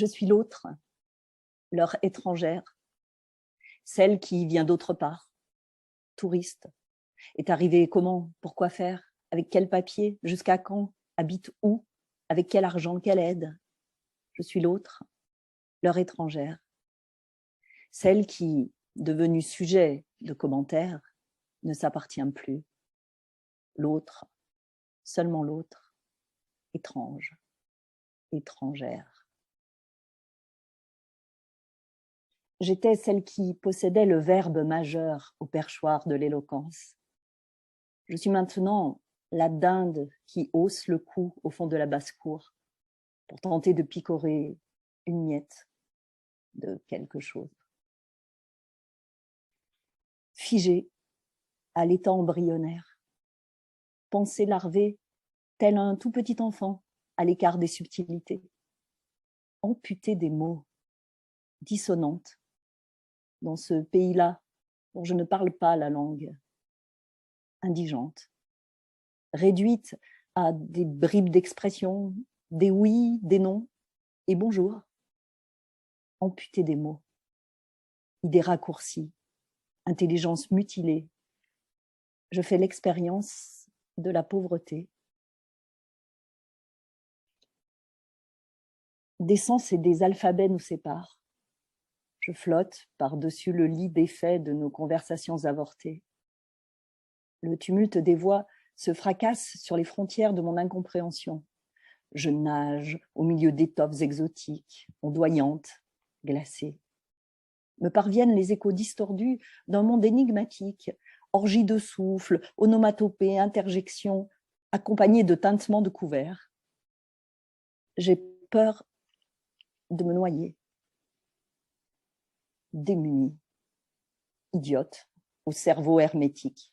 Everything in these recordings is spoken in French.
Je suis l'autre, leur étrangère, celle qui vient d'autre part, touriste, est arrivée comment, pourquoi faire, avec quel papier, jusqu'à quand, habite où, avec quel argent, quelle aide. Je suis l'autre, leur étrangère, celle qui, devenue sujet de commentaires, ne s'appartient plus. L'autre, seulement l'autre, étrange, étrangère. J'étais celle qui possédait le verbe majeur au perchoir de l'éloquence. Je suis maintenant la dinde qui hausse le cou au fond de la basse-cour pour tenter de picorer une miette de quelque chose. Figée à l'état embryonnaire, pensée larvée tel un tout petit enfant à l'écart des subtilités, amputée des mots, dissonante dans ce pays-là dont je ne parle pas la langue, indigente, réduite à des bribes d'expression, des oui, des non et bonjour, amputée des mots, idées raccourcies, intelligence mutilée. Je fais l'expérience de la pauvreté. Des sens et des alphabets nous séparent. Je flotte par-dessus le lit défait de nos conversations avortées. Le tumulte des voix se fracasse sur les frontières de mon incompréhension. Je nage au milieu d'étoffes exotiques, ondoyantes, glacées. Me parviennent les échos distordus d'un monde énigmatique, orgie de souffles, onomatopées, interjections, accompagnées de tintements de couverts. J'ai peur de me noyer. Démunie, idiote, au cerveau hermétique.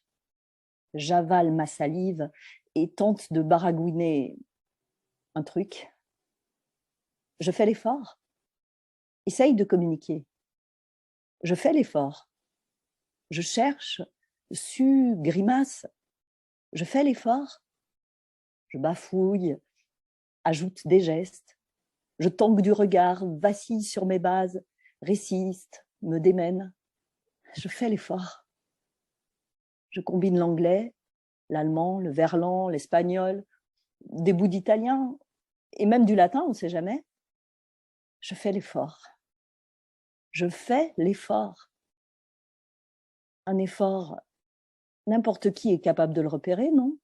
J'avale ma salive et tente de baragouiner un truc. Je fais l'effort. Essaye de communiquer. Je fais l'effort. Je cherche, sue, grimace. Je fais l'effort. Je bafouille, ajoute des gestes. Je tangue du regard, vacille sur mes bases, résiste, me démène. Je fais l'effort. Je combine l'anglais, l'allemand, le verlan, l'espagnol, des bouts d'italien et même du latin, on ne sait jamais. Je fais l'effort. Je fais l'effort. Un effort, n'importe qui est capable de le repérer, non?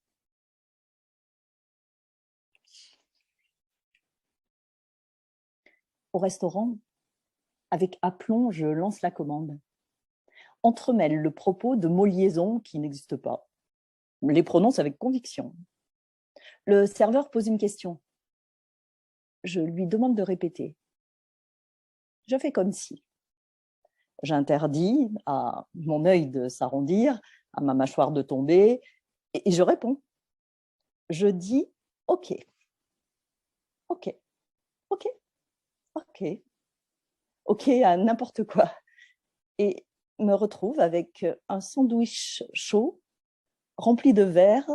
Au restaurant, avec aplomb, je lance la commande. Entremêle le propos de mots liaisons qui n'existent pas. Les prononce avec conviction. Le serveur pose une question. Je lui demande de répéter. Je fais comme si. J'interdis à mon œil de s'arrondir, à ma mâchoire de tomber, et je réponds. Je dis « ok, ok, ok, ok, ok » à n'importe quoi. Et me retrouve avec un sandwich chaud, rempli de verre,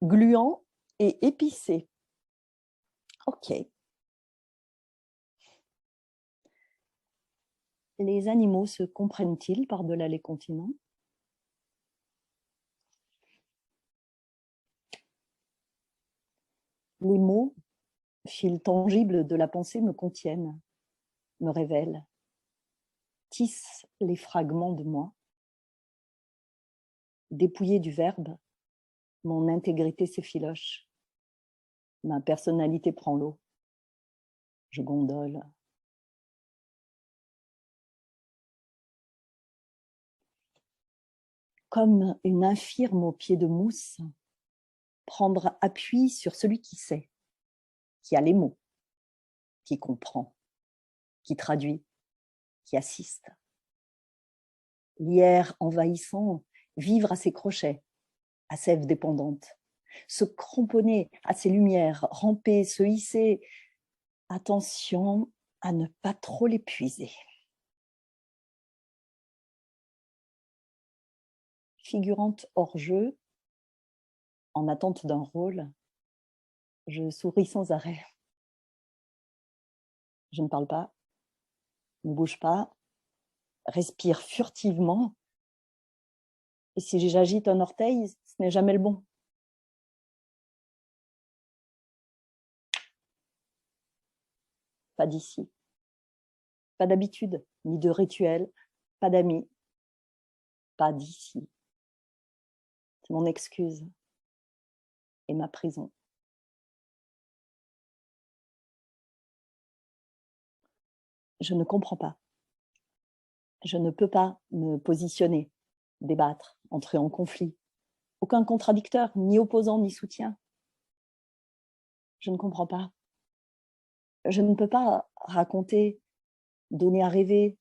gluant et épicé. Ok. Les animaux se comprennent-ils par-delà les continents? Les mots, fil tangible de la pensée, me contiennent, me révèlent, tissent les fragments de moi. Dépouillée du verbe, mon intégrité s'effiloche. Ma personnalité prend l'eau. Je gondole. Comme une infirme au pied de mousse, prendre appui sur celui qui sait, qui a les mots, qui comprend, qui traduit, qui assiste. Lierre envahissant, vivre à ses crochets, à sève dépendante, se cramponner à ses lumières, ramper, se hisser. Attention à ne pas trop l'épuiser. Figurante hors jeu, en attente d'un rôle, je souris sans arrêt. Je ne parle pas, ne bouge pas, respire furtivement. Et si j'agite un orteil, ce n'est jamais le bon. Pas d'ici. Pas d'habitude, ni de rituel, pas d'amis. Pas d'ici. C'est mon excuse et ma prison. Je ne comprends pas. Je ne peux pas me positionner, débattre, entrer en conflit. Aucun contradicteur, ni opposant, ni soutien. Je ne comprends pas. Je ne peux pas raconter, donner à rêver,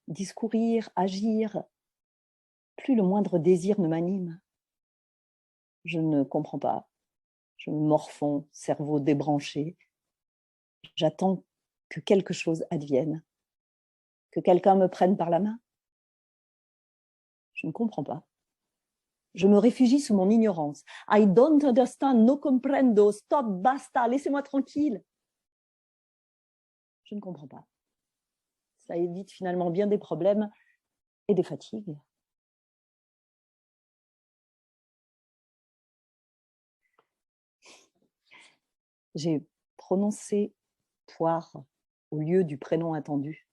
discourir, agir. Plus le moindre désir ne m'anime. Je ne comprends pas. Je me morfonds, cerveau débranché. J'attends que quelque chose advienne, que quelqu'un me prenne par la main. Je ne comprends pas. Je me réfugie sous mon ignorance. I don't understand, no comprendo, stop, basta, laissez-moi tranquille. Je ne comprends pas. Ça évite finalement bien des problèmes et des fatigues. J'ai prononcé poire au lieu du prénom attendu.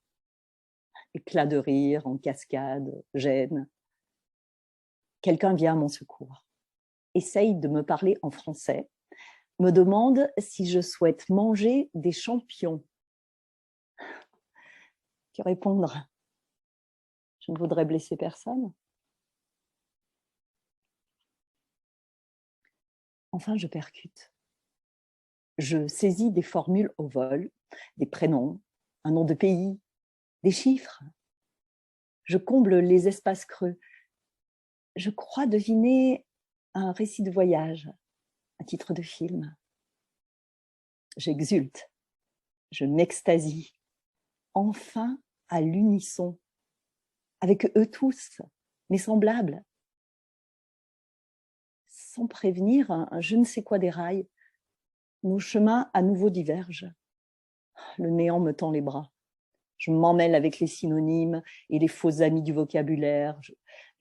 Éclat de rire, en cascade, gêne. Quelqu'un vient à mon secours, essaye de me parler en français, me demande si je souhaite manger des champignons. Que répondre? Je ne voudrais blesser personne. Enfin, je percute. Je saisis des formules au vol, des prénoms, un nom de pays, des chiffres. Je comble les espaces creux. Je crois deviner un récit de voyage, un titre de film. J'exulte, je m'extasie, enfin à l'unisson, avec eux tous, mes semblables. Sans prévenir, un je ne sais quoi déraille. Nos chemins à nouveau divergent. Le néant me tend les bras. Je m'emmêle avec les synonymes et les faux amis du vocabulaire.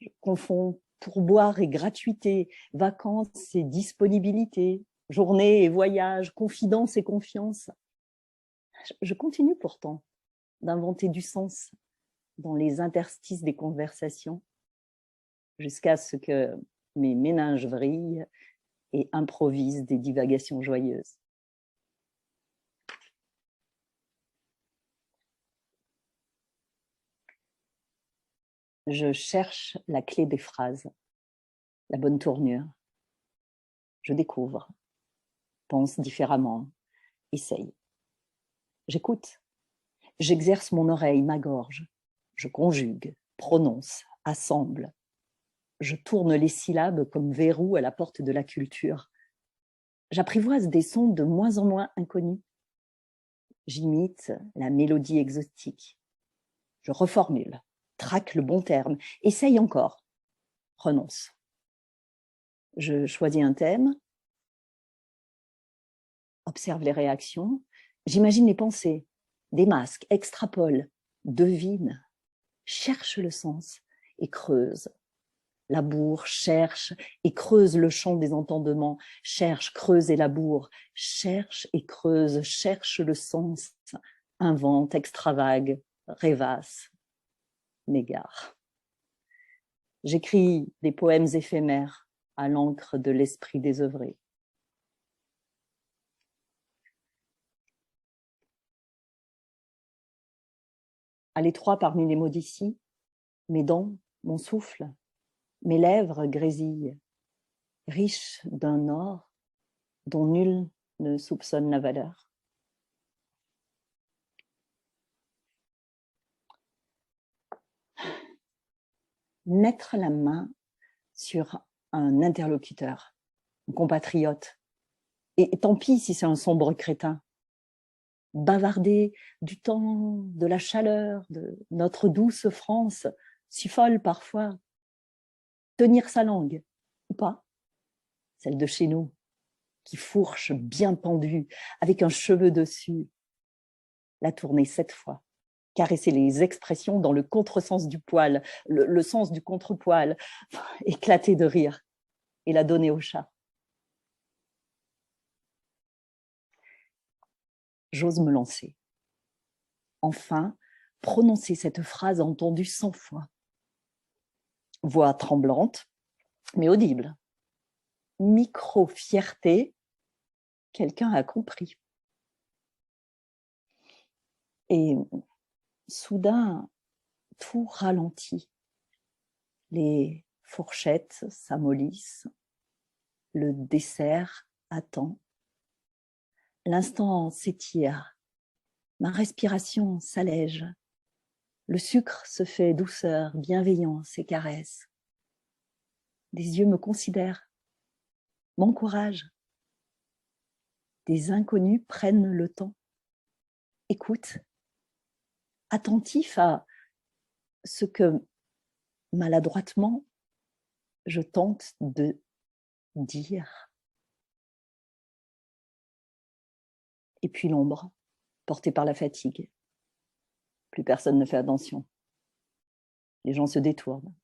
Je confonds pourboire et gratuité, vacances et disponibilité, journée et voyage, confidence et confiance. Je continue pourtant d'inventer du sens dans les interstices des conversations, jusqu'à ce que mes méninges vrillent et improvisent des divagations joyeuses. Je cherche la clé des phrases, la bonne tournure. Je découvre, pense différemment, essaye. J'écoute, j'exerce mon oreille, ma gorge. Je conjugue, prononce, assemble. Je tourne les syllabes comme verrou à la porte de la culture. J'apprivoise des sons de moins en moins inconnus. J'imite la mélodie exotique. Je reformule, traque le bon terme, essaye encore, renonce. Je choisis un thème, observe les réactions, j'imagine les pensées, démasque, extrapole, devine, cherche le sens et creuse. Laboure, cherche et creuse le champ des entendements, cherche, creuse et laboure, cherche et creuse, cherche le sens, invente, extravague, rêvasse, m'égare. J'écris des poèmes éphémères à l'encre de l'esprit désœuvré. À l'étroit parmi les mots d'ici, mes dents, mon souffle, mes lèvres grésillent, riches d'un or dont nul ne soupçonne la valeur. Mettre la main sur un interlocuteur, un compatriote, et tant pis si c'est un sombre crétin, bavarder du temps, de la chaleur, de notre douce France, si folle parfois, tenir sa langue, ou pas, celle de chez nous, qui fourche bien pendue, avec un cheveu dessus, la tourner 7 fois, caresser les expressions dans le contresens du poil, le sens du contrepoil, éclater de rire et la donner au chat. J'ose me lancer. Enfin, prononcer cette phrase entendue 100 fois. Voix tremblante, mais audible. Micro-fierté, quelqu'un a compris. Et soudain, tout ralentit. Les fourchettes s'amollissent. Le dessert attend. L'instant s'étire. Ma respiration s'allège. Le sucre se fait douceur, bienveillance et caresse. Des yeux me considèrent, m'encouragent. Des inconnus prennent le temps, écoutent, attentifs à ce que maladroitement je tente de dire. Et puis l'ombre, portée par la fatigue. Plus personne ne fait attention. Les gens se détournent.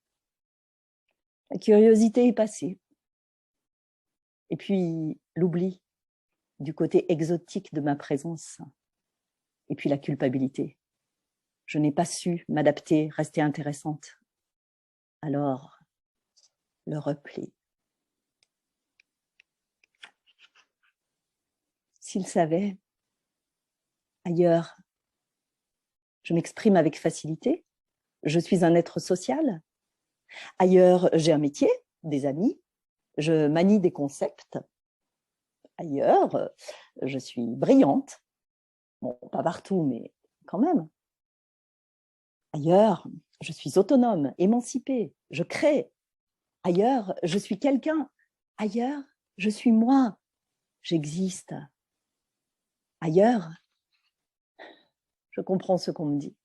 La curiosité est passée. Et puis l'oubli du côté exotique de ma présence. Et puis la culpabilité. Je n'ai pas su m'adapter, rester intéressante. Alors, le repli. S'il savait, ailleurs, je m'exprime avec facilité, je suis un être social. Ailleurs, j'ai un métier, des amis, je manie des concepts. Ailleurs, je suis brillante. Bon, pas partout, mais quand même. Ailleurs, je suis autonome, émancipée, je crée. Ailleurs, je suis quelqu'un. Ailleurs, je suis moi, j'existe. Ailleurs, je comprends ce qu'on me dit.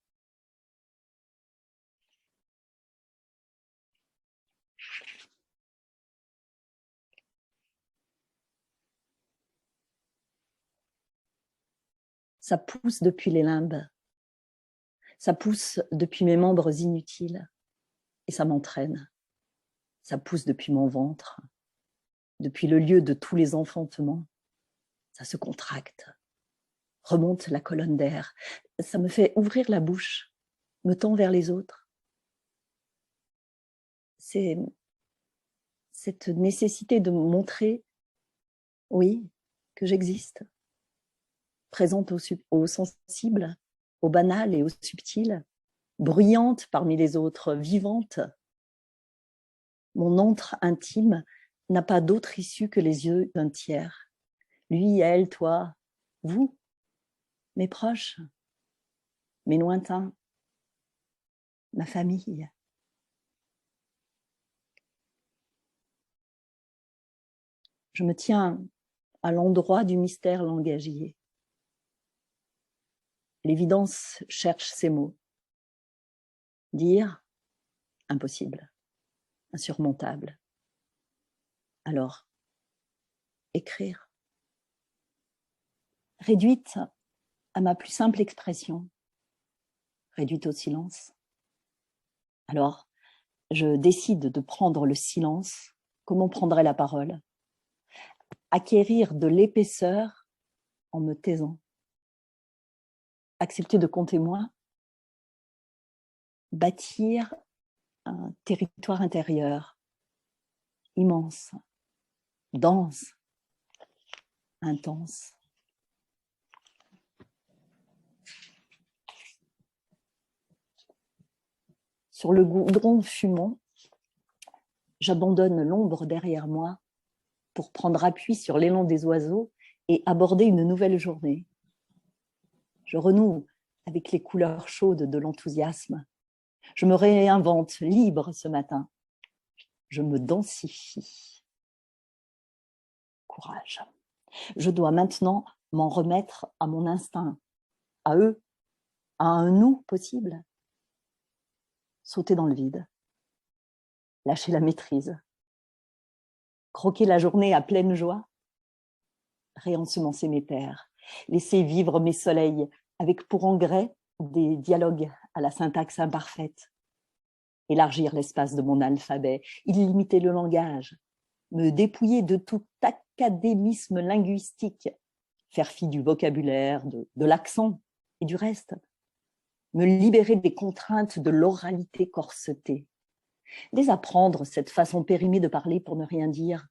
Ça pousse depuis les limbes. Ça pousse depuis mes membres inutiles et ça m'entraîne. Ça pousse depuis mon ventre, depuis le lieu de tous les enfantements. Ça se contracte, remonte la colonne d'air. Ça me fait ouvrir la bouche, me tend vers les autres. C'est cette nécessité de montrer, oui, que j'existe, présente au sensible, au banal et au subtil, bruyante parmi les autres, vivante. Mon antre intime n'a pas d'autre issue que les yeux d'un tiers. Lui, elle, toi, vous, mes proches, mes lointains, ma famille. Je me tiens à l'endroit du mystère langagier. L'évidence cherche ses mots. Dire, impossible, insurmontable. Alors, écrire. Réduite à ma plus simple expression, réduite au silence. Alors, je décide de prendre le silence comme on prendrait la parole. Acquérir de l'épaisseur en me taisant. Accepter de compter moins. Bâtir un territoire intérieur immense, dense, intense. Sur le goudron fumant, j'abandonne l'ombre derrière moi pour prendre appui sur l'élan des oiseaux et aborder une nouvelle journée. Je renoue avec les couleurs chaudes de l'enthousiasme. Je me réinvente libre ce matin. Je me densifie. Courage. Je dois maintenant m'en remettre à mon instinct, à eux, à un nous possible. Sauter dans le vide. Lâcher la maîtrise. Croquer la journée à pleine joie. Réensemencer mes terres. Laisser vivre mes soleils avec pour engrais des dialogues à la syntaxe imparfaite, élargir l'espace de mon alphabet, illimiter le langage, me dépouiller de tout académisme linguistique, faire fi du vocabulaire, de l'accent et du reste, me libérer des contraintes de l'oralité corsetée, désapprendre cette façon périmée de parler pour ne rien dire,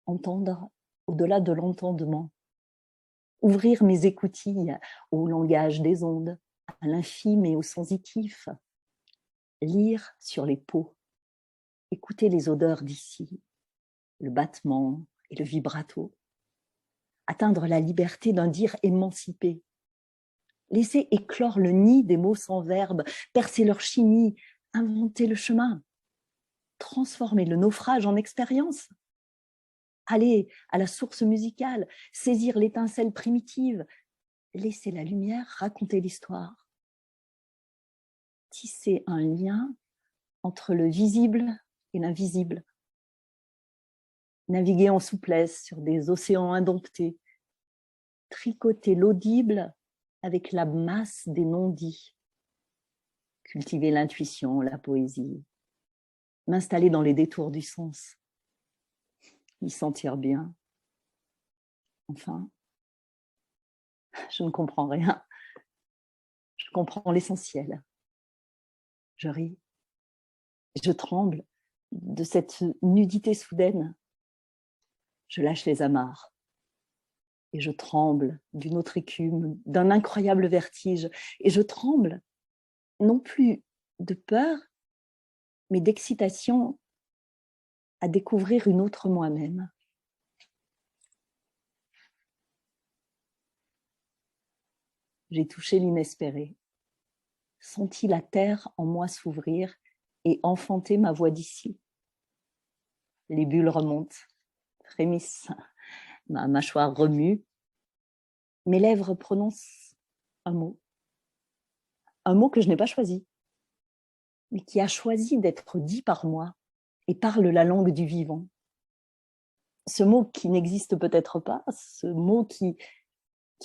entendre au-delà de l'entendement, ouvrir mes écoutilles au langage des ondes, à l'infime et au sensitif, lire sur les peaux, écouter les odeurs d'ici, le battement et le vibrato, atteindre la liberté d'un dire émancipé, laisser éclore le nid des mots sans verbe, percer leur chimie, inventer le chemin, transformer le naufrage en expérience, aller à la source musicale, saisir l'étincelle primitive, laisser la lumière raconter l'histoire, tisser un lien entre le visible et l'invisible, naviguer en souplesse sur des océans indomptés, tricoter l'audible avec la masse des non-dits, cultiver l'intuition, la poésie, m'installer dans les détours du sens, y sentir bien. Enfin, je ne comprends rien. Je comprends l'essentiel. Je ris. Je tremble de cette nudité soudaine. Je lâche les amarres. Et je tremble d'une autre écume, d'un incroyable vertige. Et je tremble, non plus de peur, mais d'excitation à découvrir une autre moi-même. J'ai touché l'inespéré, senti la terre en moi s'ouvrir et enfanter ma voix d'ici. Les bulles remontent, frémissent, ma mâchoire remue, mes lèvres prononcent un mot que je n'ai pas choisi, mais qui a choisi d'être dit par moi et parle la langue du vivant. Ce mot qui n'existe peut-être pas, ce mot qui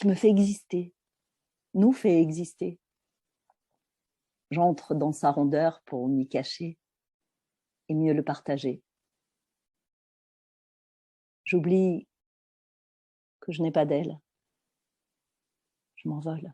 me fait exister, nous fait exister. J'entre dans sa rondeur pour m'y cacher et mieux le partager. J'oublie que je n'ai pas d'aile. Je m'envole.